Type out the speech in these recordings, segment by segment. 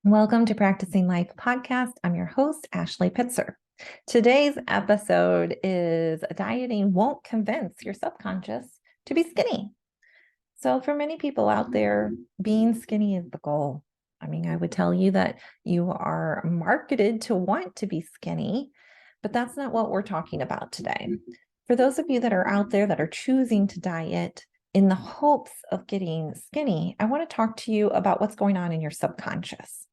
Welcome to Practicing Life podcast. I'm your host, Ashley Pitzer. Today's episode is dieting won't convince your subconscious to be skinny. So for many people out there, being skinny is the goal. I mean, I would tell you that you are marketed to want to be skinny, but that's not what we're talking about today. For those of you that are out there that are choosing to diet in the hopes of getting skinny, I want to talk to you about what's going on in your subconscious.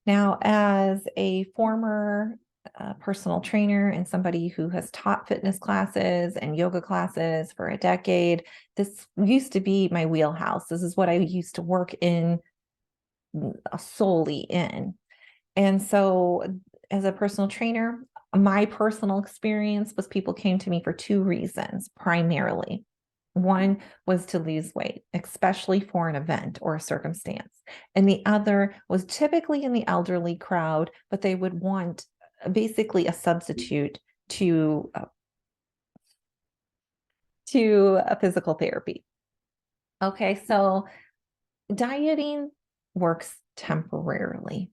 Now, as a former personal trainer and somebody who has taught fitness classes and yoga classes for a decade, this used to be my wheelhouse. This is what I used to work in solely in. And so, as a personal trainer, my personal experience was people came to me for two reasons primarily. One was to lose weight, especially for an event or a circumstance. And the other was typically in the elderly crowd, but they would want basically a substitute to a physical therapy. Okay, so dieting works temporarily.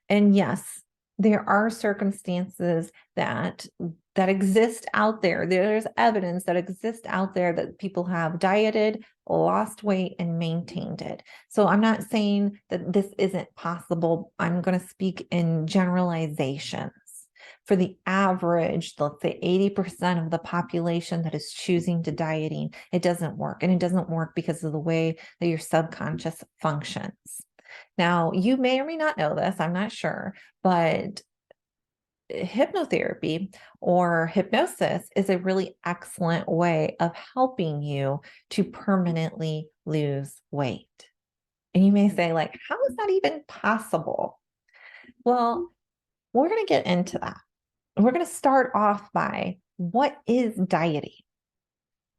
And yes, there are circumstances that exist out there. There's evidence that exists out there that people have dieted, lost weight, and maintained it. So I'm not saying that this isn't possible. I'm going to speak in generalizations. For the average, let's say 80% of the population that is choosing to dieting, it doesn't work. And it doesn't work because of the way that your subconscious functions. Now, you may or may not know this, I'm not sure, but hypnotherapy or hypnosis is a really excellent way of helping you to permanently lose weight. And you may say, like, how is that even possible? Well, we're going to get into that. We're going to start off by what is dieting?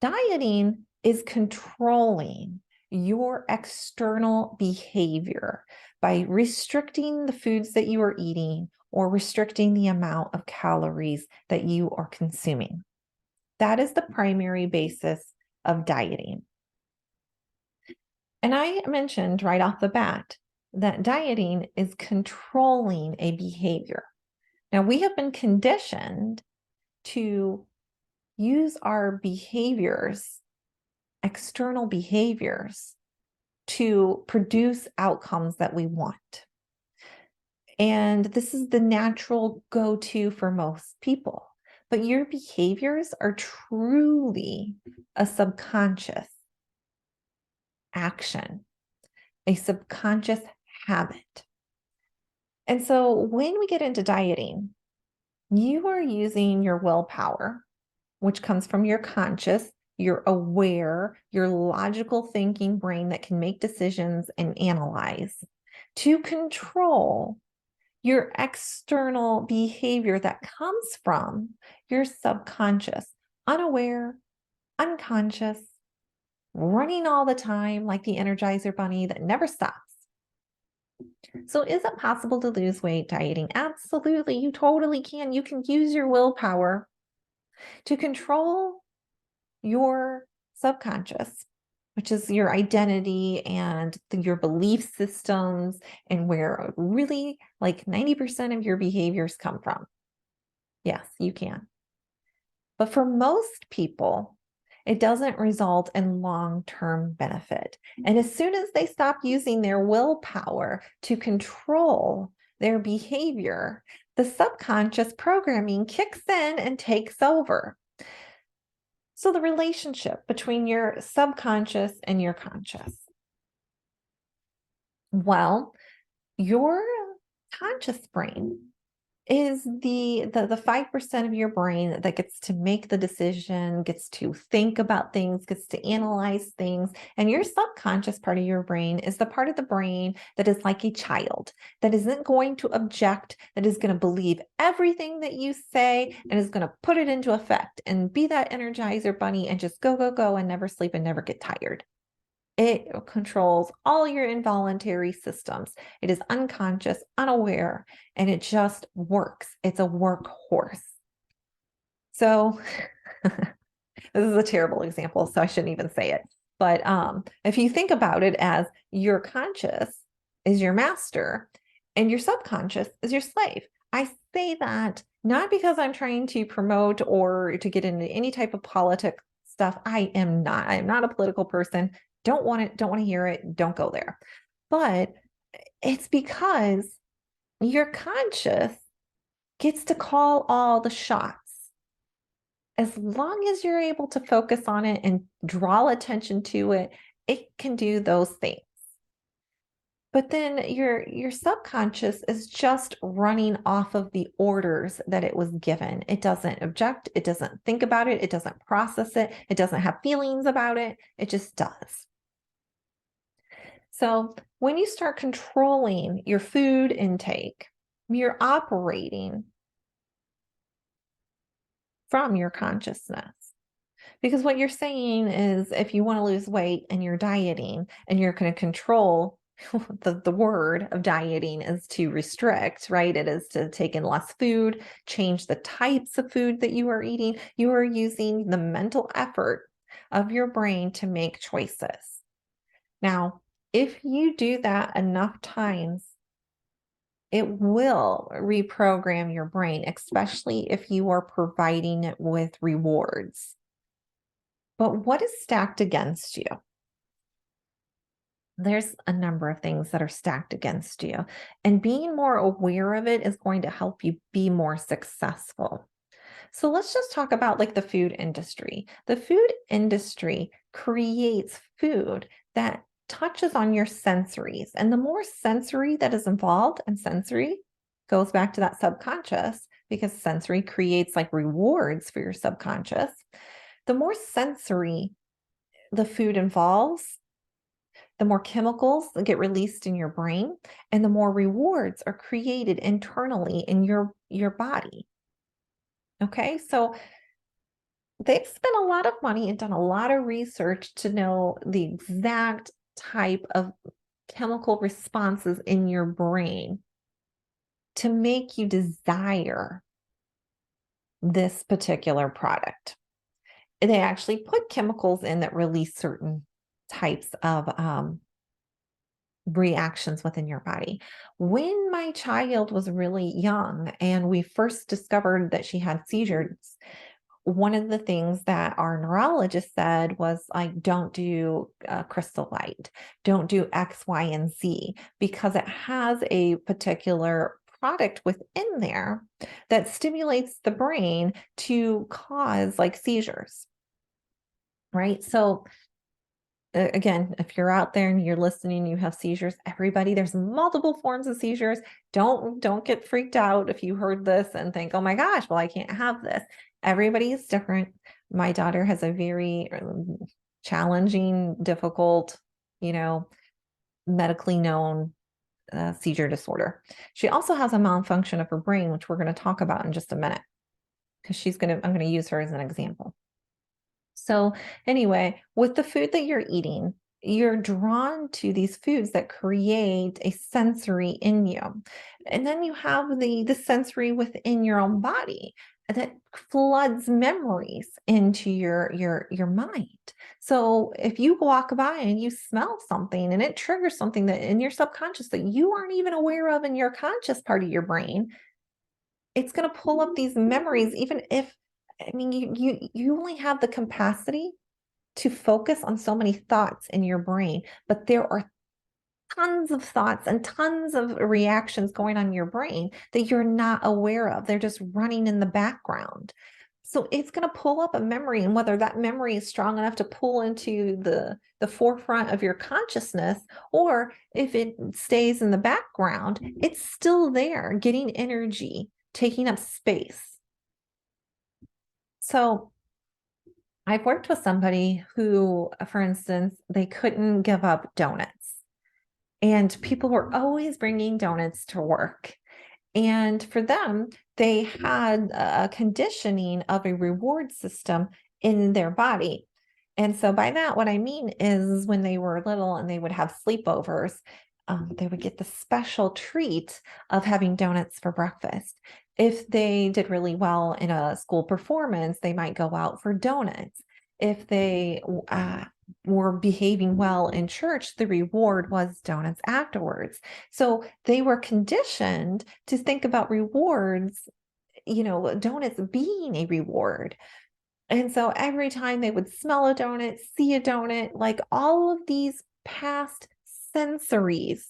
Dieting is controlling your external behavior by restricting the foods that you are eating or restricting the amount of calories that you are consuming. That is the primary basis of dieting. And I mentioned right off the bat that dieting is controlling a behavior. Now, we have been conditioned to use our behaviors, external behaviors, to produce outcomes that we want. And this is the natural go-to for most people. But your behaviors are truly a subconscious action, a subconscious habit. And so when we get into dieting, you are using your willpower, which comes from your conscious, your aware, your logical thinking brain that can make decisions and analyze, to control your external behavior that comes from your subconscious, unaware, unconscious, running all the time like the Energizer Bunny that never stops. So is it possible to lose weight dieting? Absolutely, you totally can. You can use your willpower to control your subconscious, which is your identity and your belief systems, and where really like 90% of your behaviors come from. Yes, you can. But for most people, it doesn't result in long-term benefit. And as soon as they stop using their willpower to control their behavior, the subconscious programming kicks in and takes over. So the relationship between your subconscious and your conscious. Well, your conscious brain is the 5% of your brain that gets to make the decision, gets to think about things, gets to analyze things. And your subconscious part of your brain is the part of the brain that is like a child, that isn't going to object, that is going to believe everything that you say and is going to put it into effect and be that Energizer Bunny and just go, go, go and never sleep and never get tired. It controls all your involuntary systems. It is unconscious, unaware, and it just works. It's a workhorse. So this is a terrible example, so I shouldn't even say it. But if you think about it as your conscious is your master and your subconscious is your slave. I say that not because I'm trying to promote or to get into any type of politic stuff. I am not a political person. Don't want it, don't want to hear it, don't go there. But it's because your conscious gets to call all the shots. As long as you're able to focus on it and draw attention to it, it can do those things. But then your subconscious is just running off of the orders that it was given. It doesn't object, it doesn't think about it, it doesn't process it, it doesn't have feelings about it, it just does. So when you start controlling your food intake, you're operating from your consciousness. Because what you're saying is if you want to lose weight and you're dieting and you're going to control, the word of dieting is to restrict, right? It is to take in less food, change the types of food that you are eating. You are using the mental effort of your brain to make choices. Now, if you do that enough times, it will reprogram your brain, especially if you are providing it with rewards. But what is stacked against you? There's a number of things that are stacked against you, and being more aware of it is going to help you be more successful. So let's just talk about like the food industry. The food industry creates food that touches on your sensories, and the more sensory that is involved, and sensory goes back to that subconscious because sensory creates like rewards for your subconscious. The more sensory the food involves, the more chemicals that get released in your brain, and the more rewards are created internally in your body. Okay, so they've spent a lot of money and done a lot of research to know the exact type of chemical responses in your brain to make you desire this particular product. They actually put chemicals in that release certain types of reactions within your body. When my child was really young and we first discovered that she had seizures, one of the things that our neurologist said was like, don't do crystal light, don't do X, Y, and Z, because it has a particular product within there that stimulates the brain to cause like seizures, right? So again, if you're out there and you're listening, you have seizures, everybody, there's multiple forms of seizures. Don't get freaked out if you heard this and think, oh my gosh, well, I can't have this. Everybody is different. My daughter has a very challenging, difficult, medically known seizure disorder. She also has a malfunction of her brain, which we're going to talk about in just a minute, because I'm going to use her as an example. So anyway, with the food that you're eating, you're drawn to these foods that create a sensory in you. And then you have the sensory within your own body that floods memories into your mind. So if you walk by and you smell something and it triggers something that in your subconscious that you aren't even aware of in your conscious part of your brain, it's going to pull up these memories, even if, I mean, you only have the capacity to focus on so many thoughts in your brain, but there are tons of thoughts and tons of reactions going on in your brain that you're not aware of. They're just running in the background. So it's going to pull up a memory, and whether that memory is strong enough to pull into the forefront of your consciousness, or if it stays in the background, it's still there, getting energy, taking up space. So I've worked with somebody who, for instance, they couldn't give up donuts. And people were always bringing donuts to work. And for them, they had a conditioning of a reward system in their body. And so by that, what I mean is when they were little and they would have sleepovers, they would get the special treat of having donuts for breakfast. If they did really well in a school performance, they might go out for donuts. If they were behaving well in church, the reward was donuts afterwards. So they were conditioned to think about rewards, donuts being a reward. And so every time they would smell a donut, see a donut, like all of these past sensories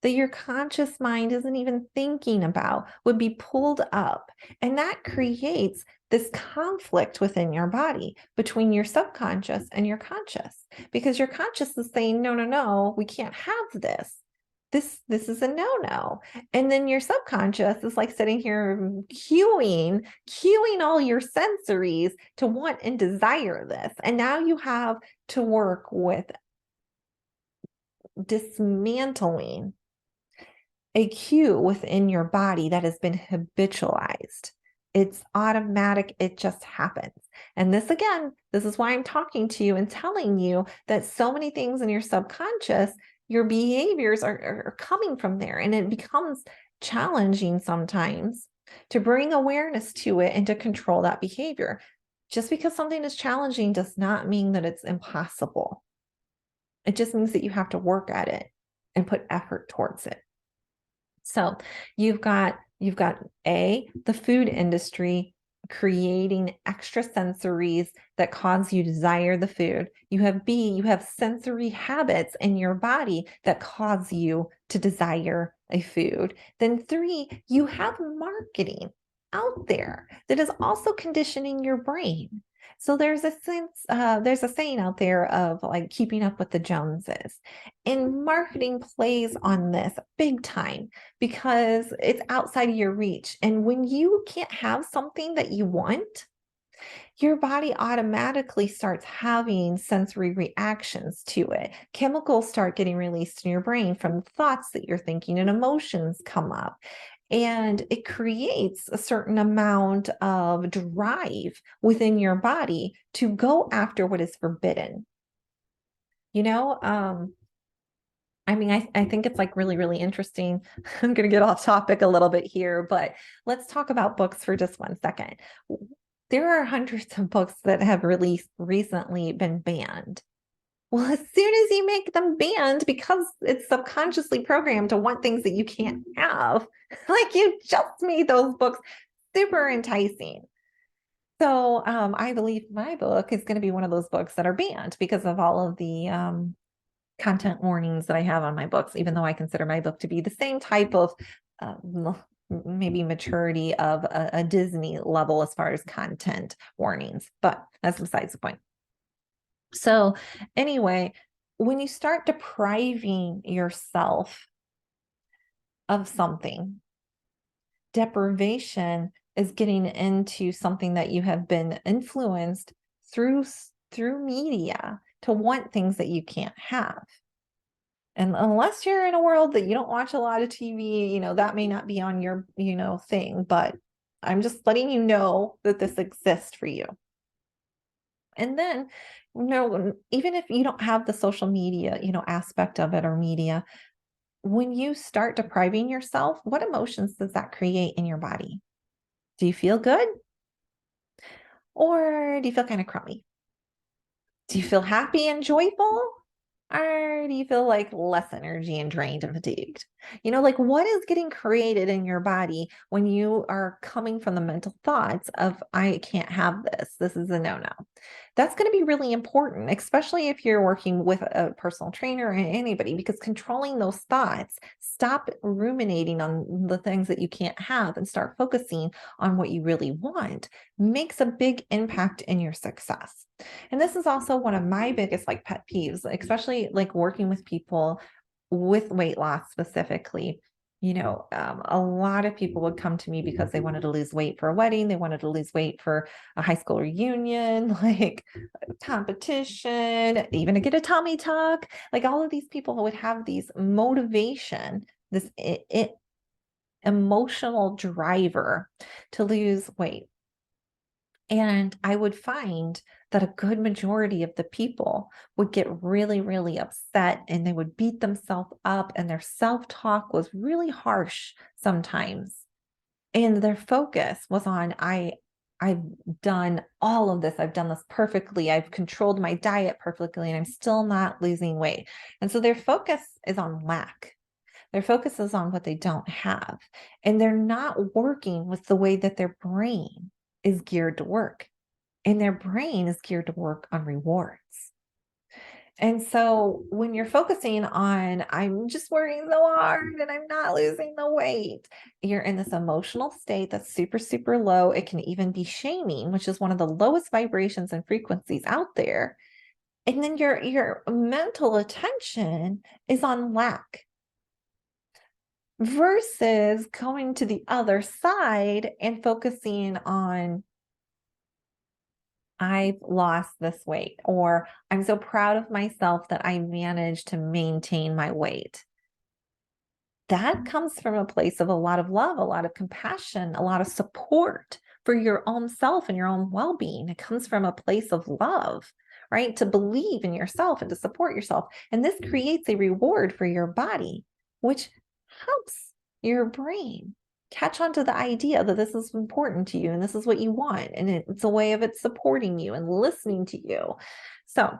that your conscious mind isn't even thinking about would be pulled up. And that creates this conflict within your body between your subconscious and your conscious, because your conscious is saying, no, no, no, we can't have this. This is a no-no. And then your subconscious is like sitting here cueing all your sensories to want and desire this. And now you have to work with dismantling a cue within your body that has been habitualized. It's automatic. It just happens. And this, again, this is why I'm talking to you and telling you that so many things in your subconscious, your behaviors are coming from there. And it becomes challenging sometimes to bring awareness to it and to control that behavior. Just because something is challenging does not mean that it's impossible. It just means that you have to work at it and put effort towards it. So you've got the food industry creating extra sensories that cause you to desire the food. You have sensory habits in your body that cause you to desire a food. Then 3, you have marketing out there that is also conditioning your brain. So there's a saying out there of like keeping up with the Joneses. And marketing plays on this big time because it's outside of your reach. And when you can't have something that you want, your body automatically starts having sensory reactions to it. Chemicals start getting released in your brain from thoughts that you're thinking, and emotions come up. And it creates a certain amount of drive within your body to go after what is forbidden. I think it's like really, really interesting. I'm going to get off topic a little bit here, but let's talk about books for just 1 second. There are hundreds of books that have recently been banned. Well, as soon as you make them banned, because it's subconsciously programmed to want things that you can't have, like you just made those books super enticing. So I believe my book is going to be one of those books that are banned because of all of the content warnings that I have on my books, even though I consider my book to be the same type of maybe maturity of a Disney level as far as content warnings, but that's besides the point. So anyway, when you start depriving yourself of something, deprivation is getting into something that you have been influenced through media to want things that you can't have. And unless you're in a world that you don't watch a lot of TV, that may not be on your, thing, but I'm just letting you know that this exists for you. And then, even if you don't have the social media, aspect of it or media, when you start depriving yourself, what emotions does that create in your body? Do you feel good? Or do you feel kind of crummy? Do you feel happy and joyful? Or do you feel like less energy and drained and fatigued? Like what is getting created in your body when you are coming from the mental thoughts of, I can't have this. This is a no-no. That's going to be really important, especially if you're working with a personal trainer or anybody, because controlling those thoughts, stop ruminating on the things that you can't have and start focusing on what you really want, makes a big impact in your success. And this is also one of my biggest like pet peeves, especially like working with people with weight loss specifically. A lot of people would come to me because they wanted to lose weight for a wedding. They wanted to lose weight for a high school reunion, like competition, even to get a tummy tuck. Like all of these people would have these motivation, this emotional driver to lose weight. And I would find that a good majority of the people would get really, really upset and they would beat themselves up, and their self-talk was really harsh sometimes. And their focus was on, I I've done all of this. I've done this perfectly. I've controlled my diet perfectly, and I'm still not losing weight. And so their focus is on lack. Their focus is on what they don't have. And they're not working with the way that their brain is geared to work. And their brain is geared to work on rewards. And so when you're focusing on, I'm just working so hard and I'm not losing the weight, you're in this emotional state that's super, super low. It can even be shaming, which is one of the lowest vibrations and frequencies out there. And then your mental attention is on lack versus going to the other side and focusing on, I've lost this weight, or I'm so proud of myself that I managed to maintain my weight. That comes from a place of a lot of love, a lot of compassion, a lot of support for your own self and your own well-being. It comes from a place of love, right? To believe in yourself and to support yourself. And this creates a reward for your body, which helps your brain catch on to the idea that this is important to you and this is what you want. And it's a way of it supporting you and listening to you. So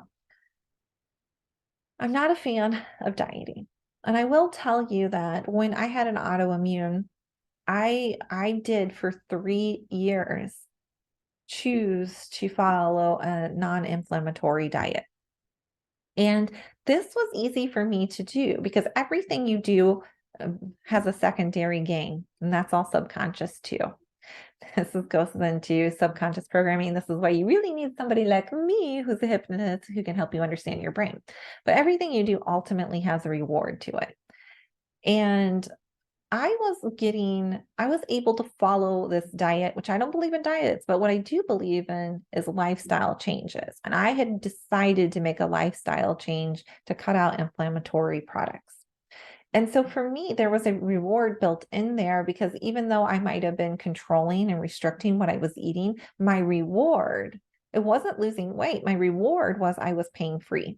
I'm not a fan of dieting. And I will tell you that when I had an autoimmune, I did for 3 years choose to follow a non-inflammatory diet. And this was easy for me to do because everything you do has a secondary gain, and that's all subconscious too. Goes into subconscious programming. This is why you really need somebody like me who's a hypnotist who can help you understand your brain. But everything you do ultimately has a reward to it. And I was able to follow this diet, which I don't believe in diets, but what I do believe in is lifestyle changes. And I had decided to make a lifestyle change to cut out inflammatory products. And so for me, there was a reward built in there because even though I might have been controlling and restricting what I was eating, my reward, it wasn't losing weight. My reward was I was pain free.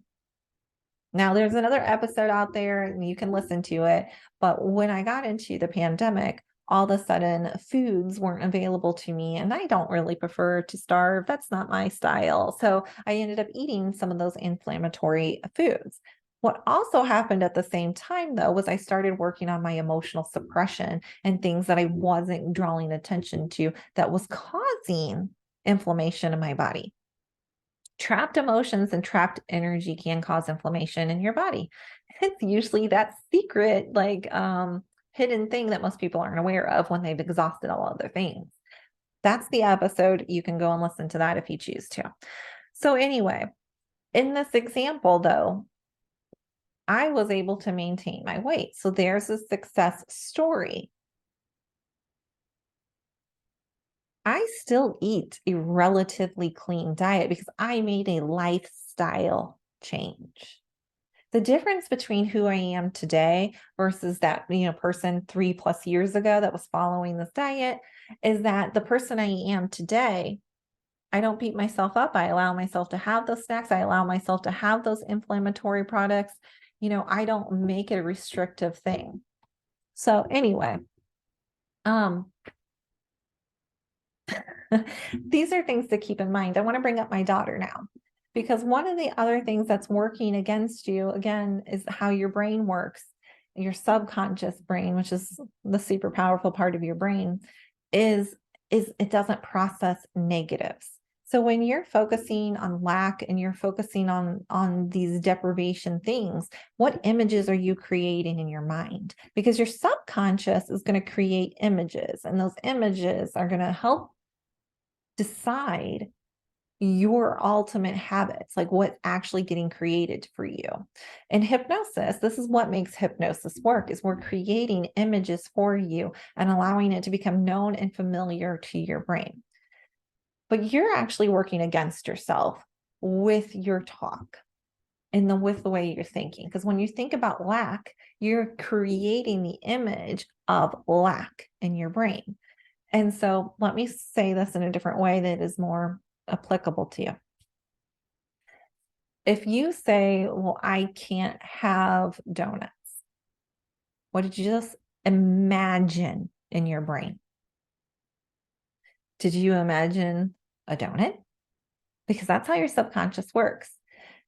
Now, there's another episode out there and you can listen to it. But when I got into the pandemic, all of a sudden foods weren't available to me. And I don't really prefer to starve. That's not my style. So I ended up eating some of those inflammatory foods. What also happened at the same time, though, was I started working on my emotional suppression and things that I wasn't drawing attention to that was causing inflammation in my body. Trapped emotions and trapped energy can cause inflammation in your body. It's usually that secret, hidden thing that most people aren't aware of when they've exhausted all other things. That's the episode. You can go and listen to that if you choose to. So anyway, in this example, though, I was able to maintain my weight. So there's a success story. I still eat a relatively clean diet because I made a lifestyle change. The difference between who I am today versus that, person 3+ years ago that was following this diet is that the person I am today, I don't beat myself up. I allow myself to have those snacks. I allow myself to have those inflammatory products. I don't make it a restrictive thing. So anyway, these are things to keep in mind. I want to bring up my daughter now, because one of the other things that's working against you, again, is how your brain works. Your subconscious brain, which is the super powerful part of your brain, is it doesn't process negatives. So when you're focusing on lack and you're focusing on these deprivation things, what images are you creating in your mind? Because your subconscious is going to create images, and those images are going to help decide your ultimate habits, like what's actually getting created for you. In hypnosis, this is what makes hypnosis work, is we're creating images for you and allowing it to become known and familiar to your brain. But you're actually working against yourself with your talk and with the way you're thinking. Because when you think about lack, you're creating the image of lack in your brain. And so let me say this in a different way that is more applicable to you. If you say, well, I can't have donuts, what did you just imagine in your brain? Did you imagine a donut? Because that's how your subconscious works.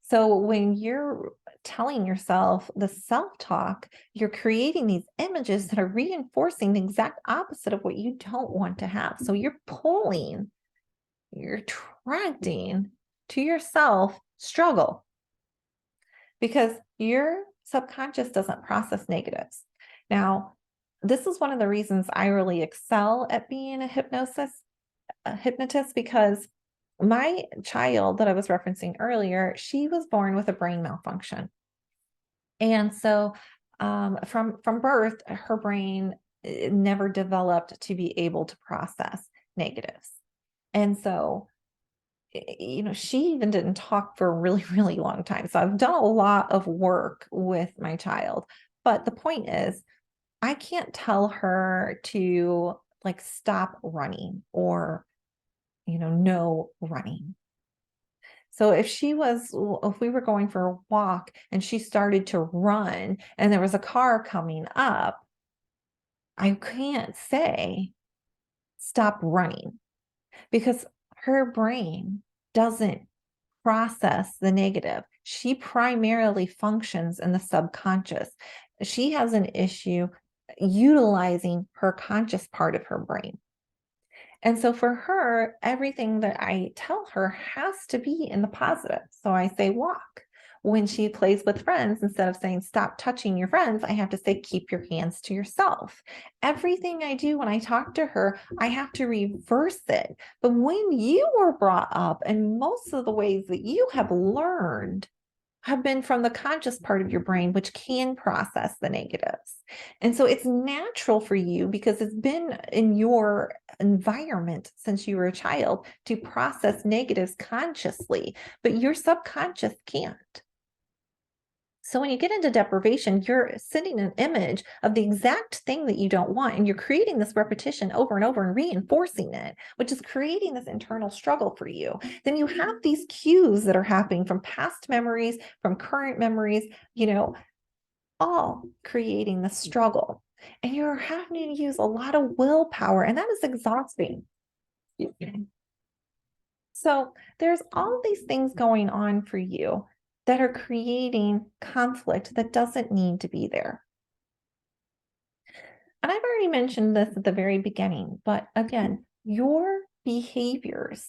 So when you're telling yourself the self-talk, you're creating these images that are reinforcing the exact opposite of what you don't want to have. So you're attracting to yourself struggle because your subconscious doesn't process negatives. Now, this is one of the reasons I really excel at being a hypnotist, because my child that I was referencing earlier, she was born with a brain malfunction. And so from birth, her brain never developed to be able to process negatives. And so, she even didn't talk for a really, really long time. So I've done a lot of work with my child. But the point is, I can't tell her to like stop running or, no running. So if we were going for a walk and she started to run and there was a car coming up, I can't say stop running because her brain doesn't process the negative. She primarily functions in the subconscious. She has an issue utilizing her conscious part of her brain. And so for her, everything that I tell her has to be in the positive. So I say walk. When she plays with friends, instead of saying stop touching your friends, I have to say keep your hands to yourself. Everything I do when I talk to her, I have to reverse it. But when you were brought up, and most of the ways that you have learned have been from the conscious part of your brain, which can process the negatives. And so it's natural for you because it's been in your environment since you were a child to process negatives consciously, but your subconscious can't. So when you get into deprivation, you're sending an image of the exact thing that you don't want, and you're creating this repetition over and over and reinforcing it, which is creating this internal struggle for you. Then you have these cues that are happening from past memories, from current memories, all creating the struggle. And you're having to use a lot of willpower, and that is exhausting. So there's all these things going on for you that are creating conflict that doesn't need to be there. And I've already mentioned this at the very beginning, but again, your behaviors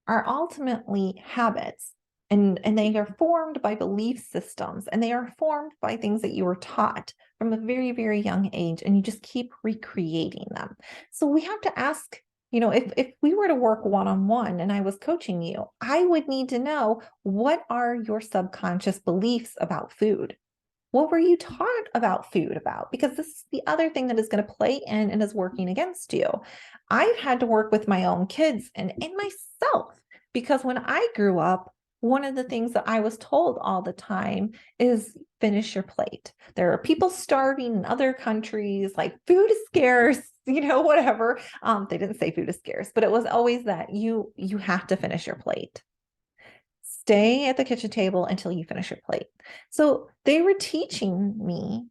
are ultimately habits, and they are formed by belief systems, and they are formed by things that you were taught from a very, very young age, and you just keep recreating them. So we have to ask, if we were to work one-on-one and I was coaching you, I would need to know, what are your subconscious beliefs about food? What were you taught about food about? Because this is the other thing that is going to play in and is working against you. I've had to work with my own kids and myself, because when I grew up, one of the things that I was told all the time is finish your plate. There are people starving in other countries, like food is scarce, whatever. They didn't say food is scarce, but it was always that you have to finish your plate. Stay at the kitchen table until you finish your plate. So they were teaching me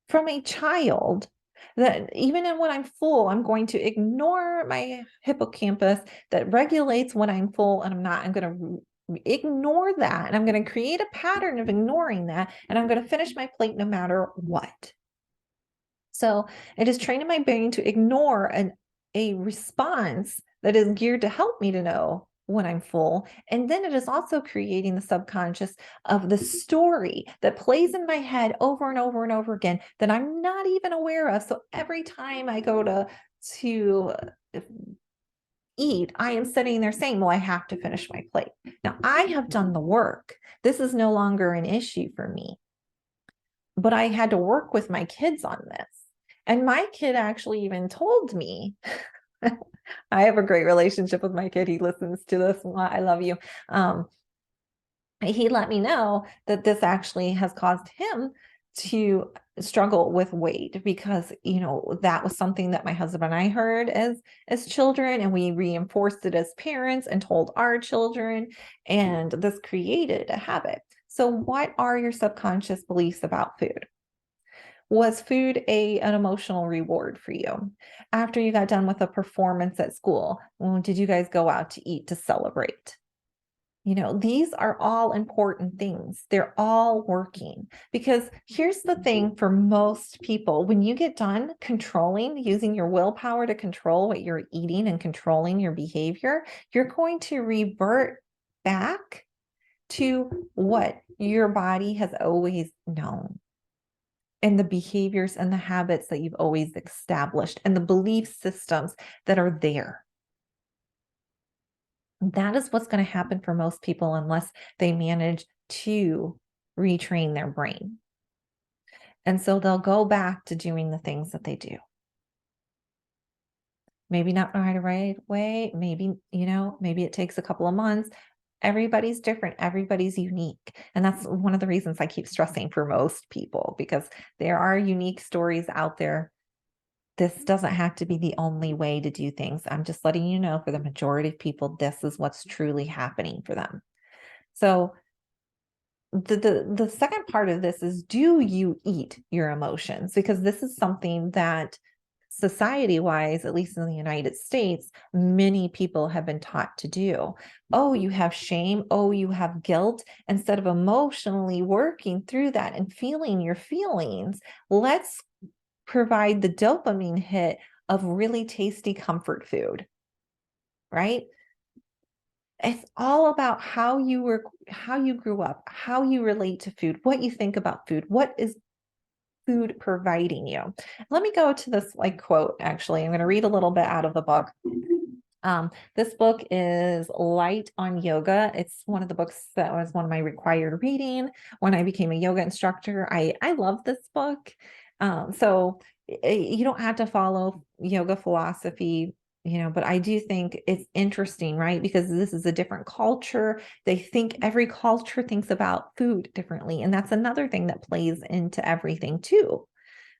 from a child that even when I'm full, I'm going to ignore my hippocampus that regulates when I'm full and I'm not. I'm going to ignore that, and I'm going to create a pattern of ignoring that, and I'm going to finish my plate no matter what. So it is training my brain to ignore a response that is geared to help me to know when I'm full. And then it is also creating the subconscious of the story that plays in my head over and over and over again that I'm not even aware of. So every time I go to eat, I am sitting there saying, well, I have to finish my plate. Now I have done the work. This is no longer an issue for me, but I had to work with my kids on this. And my kid actually even told me, I have a great relationship with my kid. He listens to this a lot. I love you. He let me know that this actually has caused him to struggle with weight, because that was something that my husband and I heard as children, and we reinforced it as parents and told our children, and this created a habit. So what are your subconscious beliefs about food? Was food an emotional reward for you? After you got done with a performance at school, did you guys go out to eat to celebrate? These are all important things. They're all working because here's the thing for most people, when you get done using your willpower to control what you're eating and controlling your behavior, you're going to revert back to what your body has always known and the behaviors and the habits that you've always established and the belief systems that are there. That is what's going to happen for most people unless they manage to retrain their brain. And so they'll go back to doing the things that they do. Maybe not right away. Maybe it takes a couple of months. Everybody's different. Everybody's unique. And that's one of the reasons I keep stressing for most people, because there are unique stories out there. This doesn't have to be the only way to do things. I'm just letting you know, for the majority of people, this is what's truly happening for them. So the second part of this is, do you eat your emotions? Because this is something that society-wise, at least in the United States, many people have been taught to do. Oh, you have shame. Oh, you have guilt. Instead of emotionally working through that and feeling your feelings, let's provide the dopamine hit of really tasty comfort food, right? It's all about how you grew up, how you relate to food, what you think about food, what is food providing you. Let me go to this quote. Actually, I'm going to read a little bit out of the book. This book is Light on Yoga. It's one of the books that was one of my required reading when I became a yoga instructor. I love this book. So you don't have to follow yoga philosophy, but I do think it's interesting, right? Because this is a different culture. Every culture thinks about food differently. And that's another thing that plays into everything too.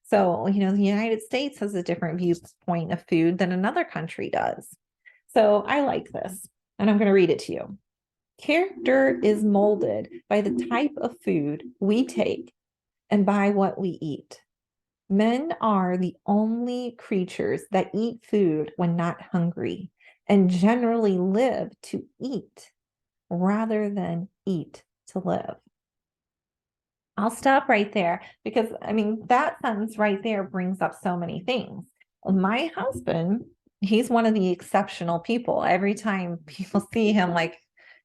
So, the United States has a different viewpoint of food than another country does. So I like this, and I'm going to read it to you. Character is molded by the type of food we take and by what we eat. Men are the only creatures that eat food when not hungry and generally live to eat rather than eat to live. I'll stop right there because, that sentence right there brings up so many things. My husband, he's one of the exceptional people. Every time people see him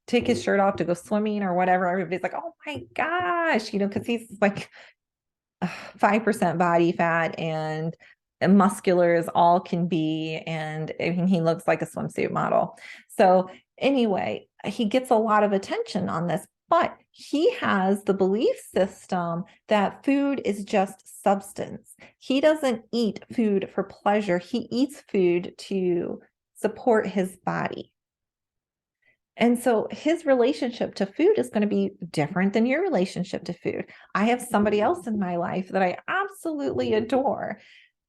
take his shirt off to go swimming or whatever, everybody's like, oh my gosh, because he's 5% body fat and muscular as all can be. And he looks like a swimsuit model. So anyway, he gets a lot of attention on this, but he has the belief system that food is just substance. He doesn't eat food for pleasure. He eats food to support his body. And so his relationship to food is going to be different than your relationship to food. I have somebody else in my life that I absolutely adore.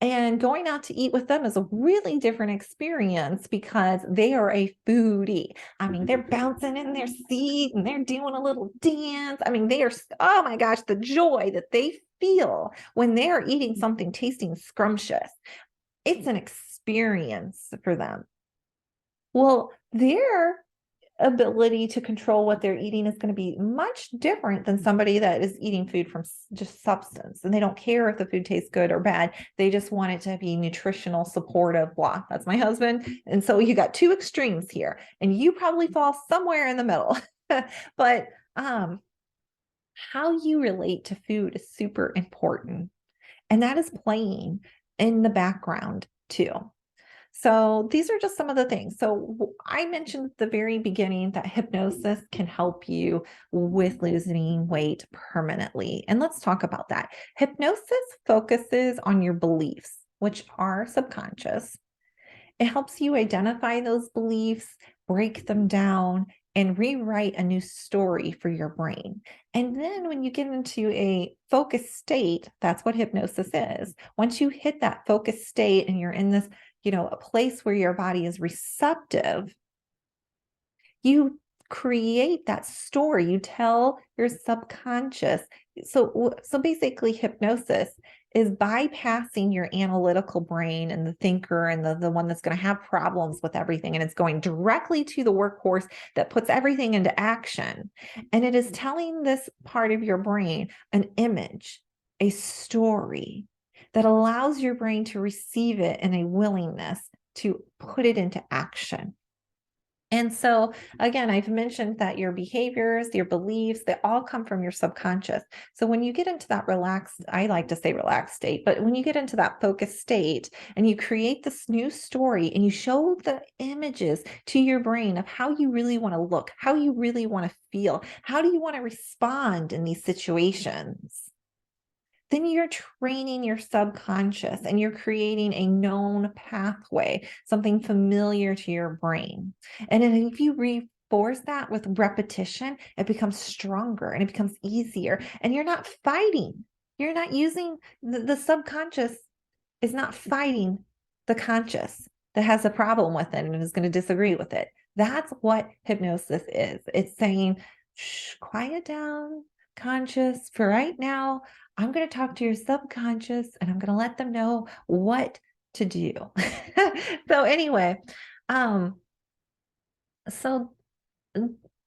And going out to eat with them is a really different experience because they are a foodie. They're bouncing in their seat and they're doing a little dance. They are, oh my gosh, the joy that they feel when they are eating something tasting scrumptious. It's an experience for them. Well, their ability to control what they're eating is going to be much different than somebody that is eating food from just substance, and they don't care if the food tastes good or bad. They just want it to be nutritional, supportive, blah. That's my husband. And so you got two extremes here, and you probably fall somewhere in the middle. But how you relate to food is super important, and that is playing in the background too. So these are just some of the things. So I mentioned at the very beginning that hypnosis can help you with losing weight permanently. And let's talk about that. Hypnosis focuses on your beliefs, which are subconscious. It helps you identify those beliefs, break them down, and rewrite a new story for your brain. And then when you get into a focused state, that's what hypnosis is. Once you hit that focused state and you're in this, a place where your body is receptive, you create that story. You tell your subconscious. So basically hypnosis is bypassing your analytical brain and the thinker and the one that's going to have problems with everything. And it's going directly to the workhorse that puts everything into action. And it is telling this part of your brain an image, a story that allows your brain to receive it in a willingness to put it into action. And so, again, I've mentioned that your behaviors, your beliefs, they all come from your subconscious. So when you get into that relaxed, I like to say relaxed state, but when you get into that focused state and you create this new story and you show the images to your brain of how you really want to look, how you really want to feel, how do you want to respond in these situations, then you're training your subconscious and you're creating a known pathway, something familiar to your brain. And then if you reinforce that with repetition, it becomes stronger and it becomes easier. And you're not fighting. You're not using the subconscious is not fighting the conscious that has a problem with it and is going to disagree with it. That's what hypnosis is. It's saying, shh, quiet down, conscious. For right now, I'm going to talk to your subconscious and I'm going to let them know what to do. So anyway, so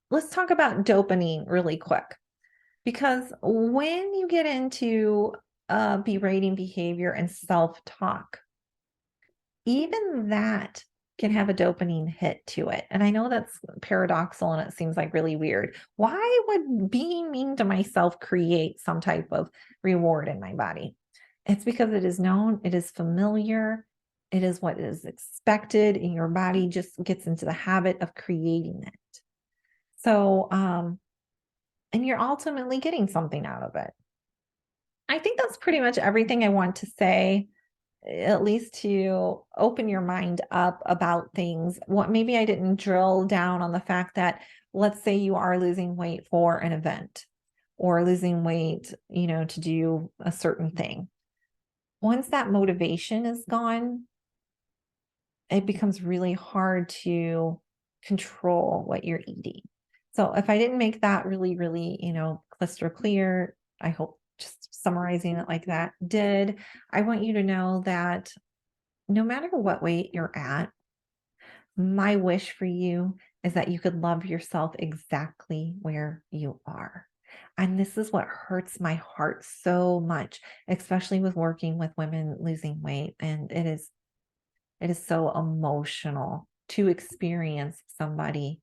let's talk about dopamine really quick, because when you get into berating behavior and self-talk, even that can have a dopamine hit to it. And I know that's paradoxical and it seems like really weird. Why would being mean to myself create some type of reward in my body? It's because it is known, it is familiar, it is what is expected, and your body just gets into the habit of creating it. So, and you're ultimately getting something out of it. I think that's pretty much everything I want to say, at least to open your mind up about things. What maybe I didn't drill down on the fact that, let's say you are losing weight for an event or losing weight, to do a certain thing. Once that motivation is gone, it becomes really hard to control what you're eating. So if I didn't make that really, really, crystal clear, I hope just summarizing it like that did. I want you to know that no matter what weight you're at, my wish for you is that you could love yourself exactly where you are. And this is what hurts my heart so much, especially with working with women losing weight. And it is so emotional to experience somebody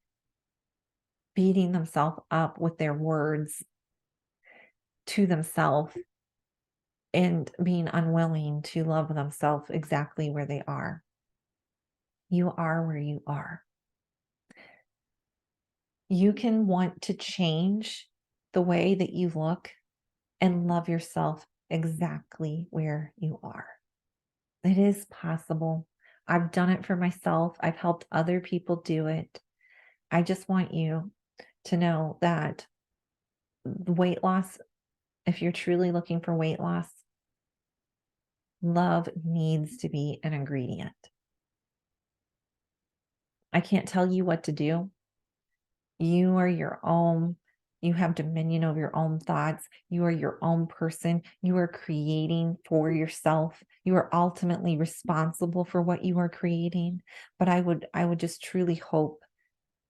beating themselves up with their words to themselves and being unwilling to love themselves exactly where they are. You are where you are. You can want to change the way that you look and love yourself exactly where you are. It is possible. I've done it for myself. I've helped other people do it. I just want you to know that weight loss, if you're truly looking for weight loss, love needs to be an ingredient. I can't tell you what to do. You are your own. You have dominion over your own thoughts. You are your own person. You are creating for yourself. You are ultimately responsible for what you are creating. But I would just truly hope,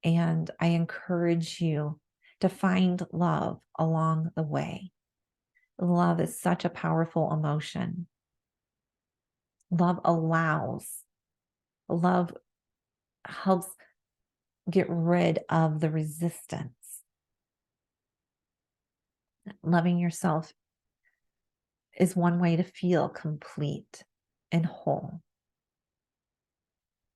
and I encourage you to find love along the way. Love is such a powerful emotion. Love allows, love helps get rid of the resistance. Loving yourself is one way to feel complete and whole.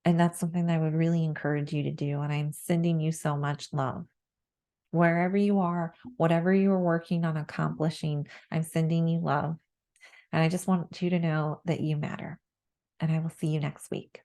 And that's something that I would really encourage you to do. And I'm sending you so much love. Wherever you are, whatever you are working on accomplishing, I'm sending you love. And I just want you to know that you matter. And I will see you next week.